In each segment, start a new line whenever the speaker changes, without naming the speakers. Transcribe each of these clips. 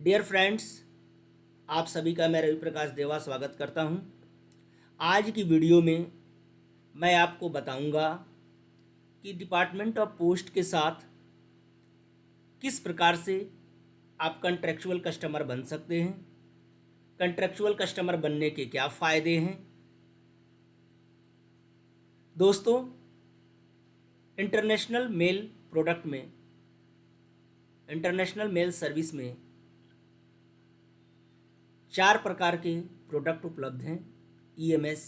Dear friends, आप सभी का मैं रवि प्रकाश देवा स्वागत करता हूं। आज की वीडियो में मैं आपको बताऊंगा कि डिपार्टमेंट ऑफ पोस्ट के साथ किस प्रकार से आप कॉन्ट्रैक्चुअल कस्टमर बन सकते हैं, कॉन्ट्रैक्चुअल कस्टमर बनने के क्या फ़ायदे हैं। दोस्तों, इंटरनेशनल मेल प्रोडक्ट में, इंटरनेशनल मेल सर्विस में 4 प्रकार के प्रोडक्ट उपलब्ध हैं: ईएमएस,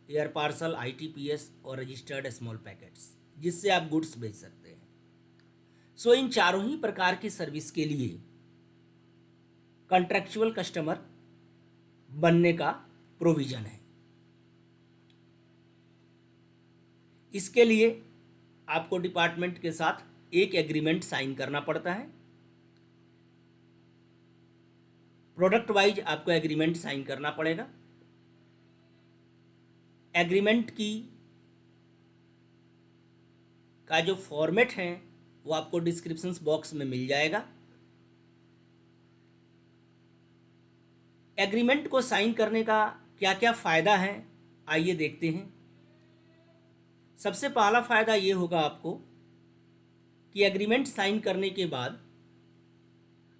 एयर पार्सल, आईटीपीएस और रजिस्टर्ड स्मॉल पैकेट्स, जिससे आप गुड्स भेज सकते हैं। इन चारों ही प्रकार की सर्विस के लिए कॉन्ट्रैक्चुअल कस्टमर बनने का प्रोविज़न है। इसके लिए आपको डिपार्टमेंट के साथ एक एग्रीमेंट साइन करना पड़ता है। प्रोडक्ट वाइज आपको एग्रीमेंट साइन करना पड़ेगा। एग्रीमेंट का जो फॉर्मेट है वो आपको डिस्क्रिप्शंस बॉक्स में मिल जाएगा। एग्रीमेंट को साइन करने का क्या क्या फ़ायदा है, आइए देखते हैं। सबसे पहला फ़ायदा ये होगा आपको कि एग्रीमेंट साइन करने के बाद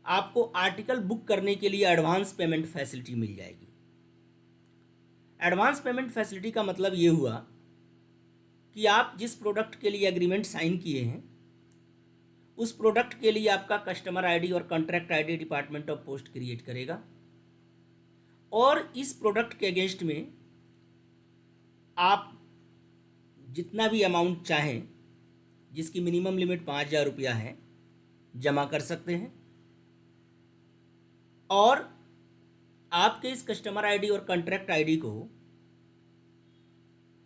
आपको आर्टिकल बुक करने के लिए एडवांस पेमेंट फैसिलिटी मिल जाएगी। एडवांस पेमेंट फैसिलिटी का मतलब ये हुआ कि आप जिस प्रोडक्ट के लिए एग्रीमेंट साइन किए हैं उस प्रोडक्ट के लिए आपका कस्टमर आईडी और contract ID department of post create करेगा, और इस प्रोडक्ट के अगेंस्ट में आप जितना भी अमाउंट चाहें, जिसकी मिनिमम लिमिट 5,000 रुपया है, जमा कर सकते हैं। और आपके इस कस्टमर आईडी और कॉन्ट्रैक्ट आईडी को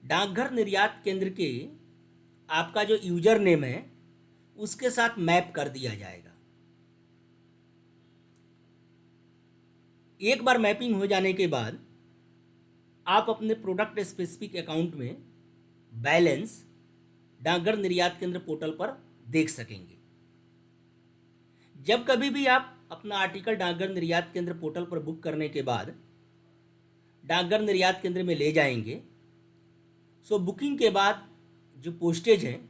डाकघर निर्यात केंद्र के आपका जो यूजर नेम है उसके साथ मैप कर दिया जाएगा। एक बार मैपिंग हो जाने के बाद आप अपने प्रोडक्ट स्पेसिफिक अकाउंट में बैलेंस डाकघर निर्यात केंद्र पोर्टल पर देख सकेंगे। जब कभी भी आप अपना आर्टिकल डाकघर निर्यात केंद्र पोर्टल पर बुक करने के बाद डाकघर निर्यात केंद्र में ले जाएंगे, बुकिंग के बाद जो पोस्टेज है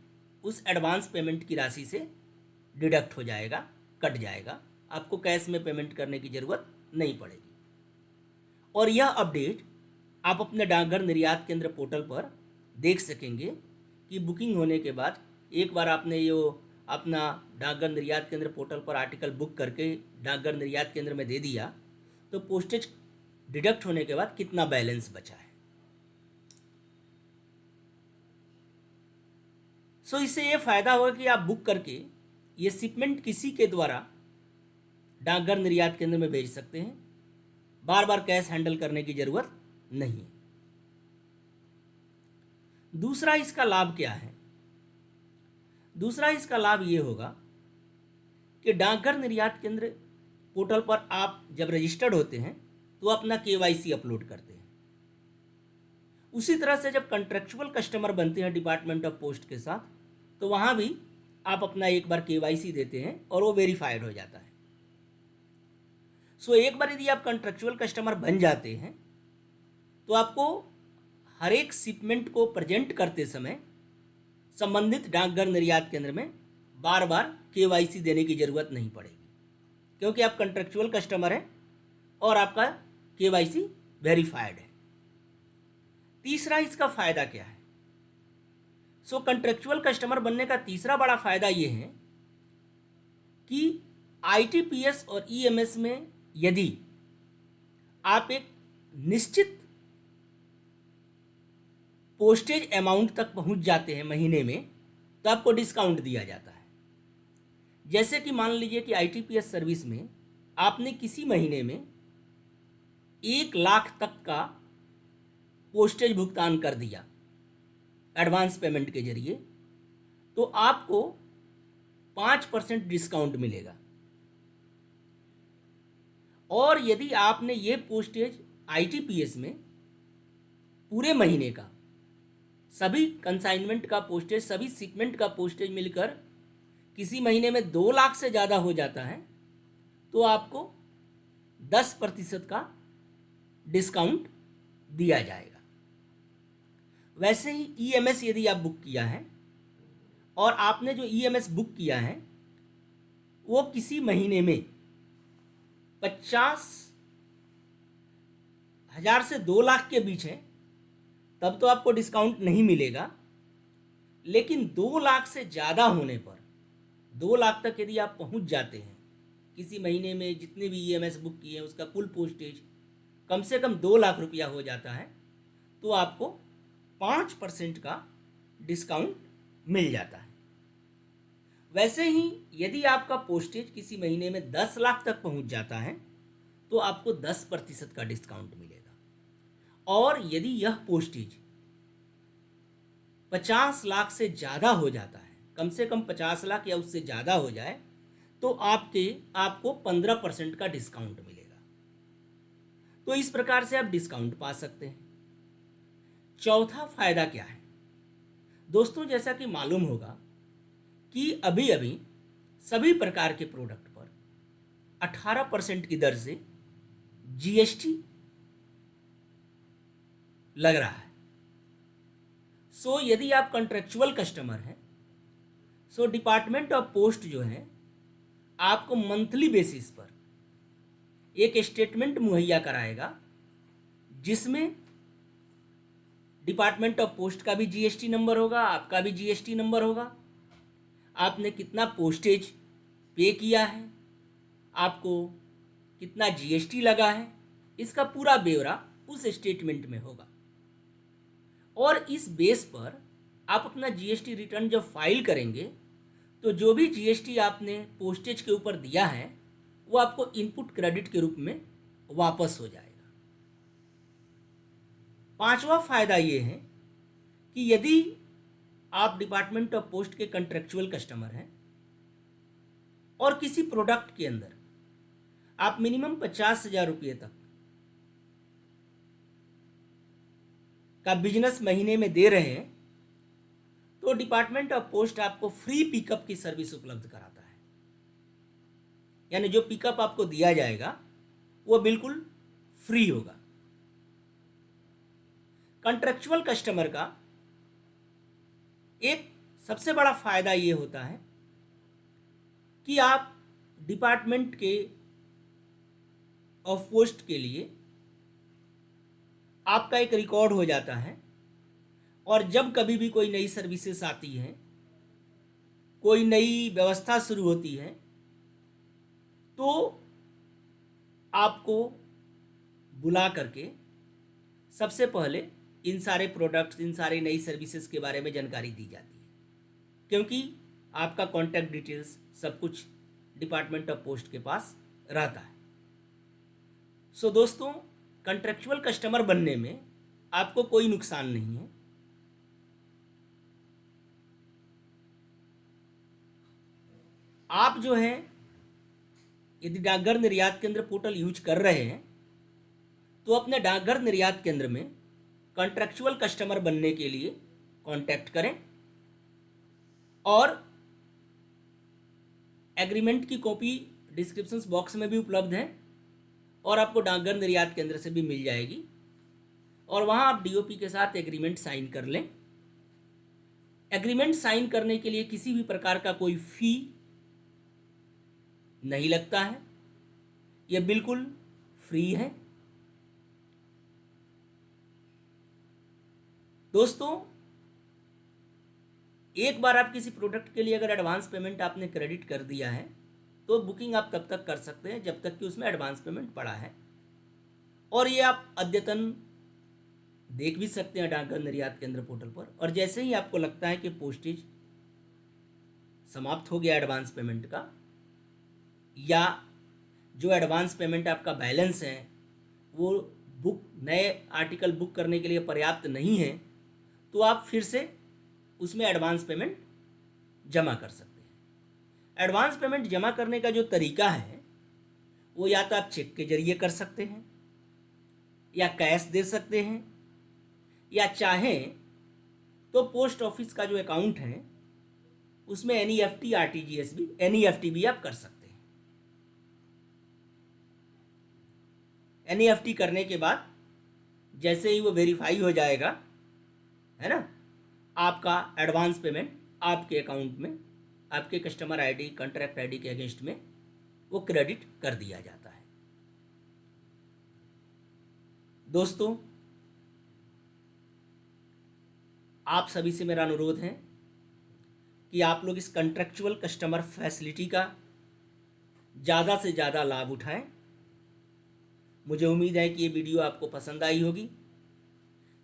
उस एडवांस पेमेंट की राशि से डिडक्ट हो जाएगा, कट जाएगा। आपको कैश में पेमेंट करने की ज़रूरत नहीं पड़ेगी। और यह अपडेट आप अपने डाकघर निर्यात केंद्र पोर्टल पर देख सकेंगे कि बुकिंग होने के बाद एक बार आपने ये अपना डाकघर निर्यात केंद्र पोर्टल पर आर्टिकल बुक करके डाकघर निर्यात केंद्र में दे दिया तो पोस्टेज डिडक्ट होने के बाद कितना बैलेंस बचा है। इससे ये फ़ायदा होगा कि आप बुक करके ये शिपमेंट किसी के द्वारा डाकघर निर्यात केंद्र में भेज सकते हैं। बार बार कैश हैंडल करने की ज़रूरत नहीं। दूसरा इसका लाभ क्या है? दूसरा इसका लाभ ये होगा कि डाकघर निर्यात केंद्र पोर्टल पर आप जब रजिस्टर्ड होते हैं तो अपना केवाईसी अपलोड करते हैं। उसी तरह से जब कॉन्ट्रैक्चुअल कस्टमर बनते हैं डिपार्टमेंट ऑफ पोस्ट के साथ, तो वहाँ भी आप अपना एक बार केवाईसी देते हैं और वो वेरीफाइड हो जाता है। एक बार यदि आप कॉन्ट्रैक्चुअल कस्टमर बन जाते हैं तो आपको हर एक शिपमेंट को प्रेजेंट करते समय संबंधित डाकघर निर्यात केंद्र में बार बार केवाईसी देने की ज़रूरत नहीं पड़ेगी, क्योंकि आप कॉन्ट्रैक्चुअल कस्टमर हैं और आपका केवाईसी वेरीफाइड है। तीसरा इसका फ़ायदा क्या है? कॉन्ट्रैक्चुअल कस्टमर बनने का तीसरा बड़ा फ़ायदा ये है कि आईटीपीएस और ईएमएस में यदि आप एक निश्चित पोस्टेज अमाउंट तक पहुंच जाते हैं महीने में, तो आपको डिस्काउंट दिया जाता है। जैसे कि मान लीजिए कि आईटीपीएस सर्विस में आपने किसी महीने में 1 लाख तक का पोस्टेज भुगतान कर दिया एडवांस पेमेंट के जरिए, तो आपको 5% डिस्काउंट मिलेगा। और यदि आपने ये पोस्टेज आईटीपीएस में पूरे महीने का सभी कंसाइनमेंट का पोस्टेज, सभी शिपमेंट का पोस्टेज मिलकर किसी महीने में 2 लाख से ज़्यादा हो जाता है, तो आपको 10% का डिस्काउंट दिया जाएगा। वैसे ही ईएमएस यदि आप बुक किया है और आपने जो ईएमएस बुक किया है वो किसी महीने में 50,000 से 2 लाख के बीच है, तब तो आपको डिस्काउंट नहीं मिलेगा। लेकिन 2 लाख से ज़्यादा होने पर, 2 लाख तक यदि आप पहुंच जाते हैं किसी महीने में, जितने भी ईएमएस बुक किए हैं उसका कुल पोस्टेज कम से कम 2 लाख रुपया हो जाता है, तो आपको 5% का डिस्काउंट मिल जाता है। वैसे ही यदि आपका पोस्टेज किसी महीने में 10 लाख तक पहुंच जाता है तो आपको 10% का डिस्काउंट मिलेगा। और यदि यह पोस्टेज 50 लाख से ज़्यादा हो जाता है, कम से कम 50 लाख या उससे ज़्यादा हो जाए, तो आपको 15% का डिस्काउंट मिलेगा। तो इस प्रकार से आप डिस्काउंट पा सकते हैं। चौथा फायदा क्या है दोस्तों? जैसा कि मालूम होगा कि अभी अभी सभी प्रकार के प्रोडक्ट पर 18% की दर से जीएसटी लग रहा है। सो यदि आप कॉन्ट्रेक्चुअल कस्टमर हैं, सो डिपार्टमेंट ऑफ पोस्ट जो है आपको मंथली बेसिस पर एक स्टेटमेंट मुहैया कराएगा, जिसमें डिपार्टमेंट ऑफ पोस्ट का भी जीएसटी नंबर होगा, आपका भी जीएसटी नंबर होगा, आपने कितना पोस्टेज पे किया है, आपको कितना जीएसटी लगा है, इसका पूरा ब्यौरा उस स्टेटमेंट में होगा। और इस बेस पर आप अपना जीएसटी रिटर्न जब फाइल करेंगे तो जो भी जीएसटी आपने पोस्टेज के ऊपर दिया है वो आपको इनपुट क्रेडिट के रूप में वापस हो जाएगा। पांचवा फायदा ये है कि यदि आप डिपार्टमेंट ऑफ पोस्ट के कॉन्ट्रेक्चुअल कस्टमर हैं और किसी प्रोडक्ट के अंदर आप मिनिमम 50,000 रुपये तक का बिजनेस महीने में दे रहे हैं, तो डिपार्टमेंट ऑफ पोस्ट आपको फ्री पिकअप की सर्विस उपलब्ध कराता है। यानी जो पिकअप आपको दिया जाएगा वो बिल्कुल फ्री होगा। कॉन्ट्रेक्चुअल कस्टमर का एक सबसे बड़ा फायदा ये होता है कि आप डिपार्टमेंट के ऑफ पोस्ट के लिए आपका एक रिकॉर्ड हो जाता है, और जब कभी भी कोई नई सर्विसेज आती हैं, कोई नई व्यवस्था शुरू होती है, तो आपको बुला करके सबसे पहले इन सारे प्रोडक्ट्स, इन सारे नई सर्विसेज के बारे में जानकारी दी जाती है, क्योंकि आपका कॉन्टैक्ट डिटेल्स सब कुछ डिपार्टमेंट ऑफ पोस्ट के पास रहता है। सो दोस्तों, कॉन्ट्रेक्चुअल कस्टमर बनने में आपको कोई नुकसान नहीं है। आप जो है यदि डाकघर निर्यात केंद्र पोर्टल यूज कर रहे हैं तो अपने डाकघर निर्यात केंद्र में कॉन्ट्रेक्चुअल कस्टमर बनने के लिए कांटेक्ट करें, और एग्रीमेंट की कॉपी डिस्क्रिप्शन बॉक्स में भी उपलब्ध है और आपको डाकघर निर्यात केंद्र से भी मिल जाएगी, और वहाँ आप डीओपी के साथ एग्रीमेंट साइन कर लें। एग्रीमेंट साइन करने के लिए किसी भी प्रकार का कोई फी नहीं लगता है, यह बिल्कुल फ्री है। दोस्तों, एक बार आप किसी प्रोडक्ट के लिए अगर एडवांस पेमेंट आपने क्रेडिट कर दिया है तो बुकिंग आप तब तक कर सकते हैं जब तक कि उसमें एडवांस पेमेंट पड़ा है, और ये आप अद्यतन देख भी सकते हैं डाकघर निर्यात केंद्र पोर्टल पर। और जैसे ही आपको लगता है कि पोस्टेज समाप्त हो गया एडवांस पेमेंट का, या जो एडवांस पेमेंट आपका बैलेंस है वो नए आर्टिकल बुक करने के लिए पर्याप्त नहीं है, तो आप फिर से उसमें एडवांस पेमेंट जमा कर सकते हैं। एडवांस पेमेंट जमा करने का जो तरीका है वो या तो आप चेक के जरिए कर सकते हैं, या कैश दे सकते हैं, या चाहें तो पोस्ट ऑफिस का जो अकाउंट है उसमें एनईएफटी, आरटीजीएस भी, एनईएफटी भी आप कर सकते हैं। एनईएफटी करने के बाद जैसे ही वो वेरीफाई हो जाएगा, है ना, आपका एडवांस पेमेंट आपके अकाउंट में, आपके कस्टमर आईडी, कॉन्ट्रैक्ट आईडी के अगेंस्ट में वो क्रेडिट कर दिया जाता है। दोस्तों, आप सभी से मेरा अनुरोध है कि आप लोग इस कॉन्ट्रैक्चुअल कस्टमर फैसिलिटी का ज़्यादा से ज़्यादा लाभ उठाएं। मुझे उम्मीद है कि ये वीडियो आपको पसंद आई होगी।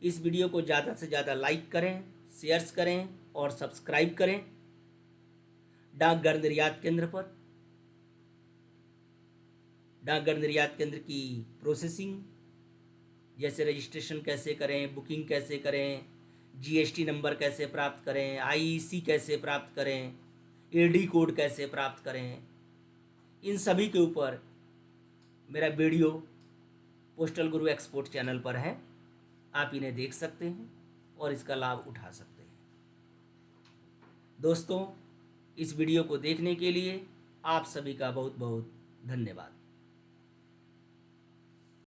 इस वीडियो को ज़्यादा से ज़्यादा लाइक करें, शेयर्स करें और सब्सक्राइब करें डाकघर निर्यात केंद्र पर। डाकघर निर्यात केंद्र की प्रोसेसिंग, जैसे रजिस्ट्रेशन कैसे करें, बुकिंग कैसे करें, जीएसटी नंबर कैसे प्राप्त करें, आईईसी कैसे प्राप्त करें, एडी कोड कैसे प्राप्त करें, इन सभी के ऊपर मेरा वीडियो पोस्टल गुरु एक्सपोर्ट चैनल पर है। आप इन्हें देख सकते हैं और इसका लाभ उठा सकते हैं। दोस्तों, इस वीडियो को देखने के लिए आप सभी का बहुत बहुत धन्यवाद।